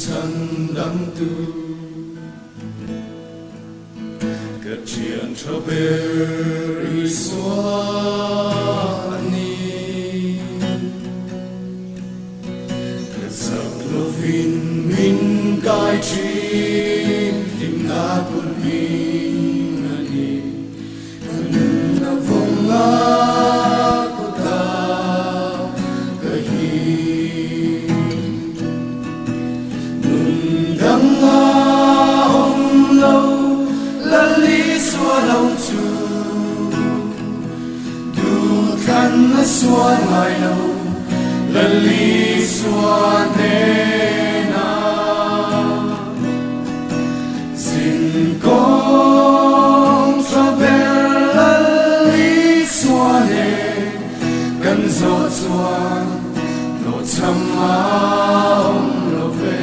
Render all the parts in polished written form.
thân đắm tu cất chuyện cho beri suani cất giấc lo vin min cai chi tim na kun min ani kun na vong nga ko ta ka hi nun dang nga om lâu la li xua lâu chu du khăn na xua ngai lâu la li xua ne na xin con cho ber la li xua ne gần gió xuân nụ chăm áo lo về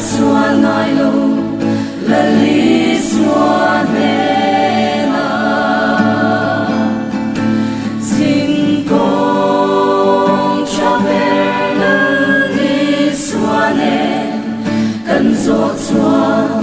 xua ngai lâu la li xua ne na xin con cho bé la li xua ne cần gió xua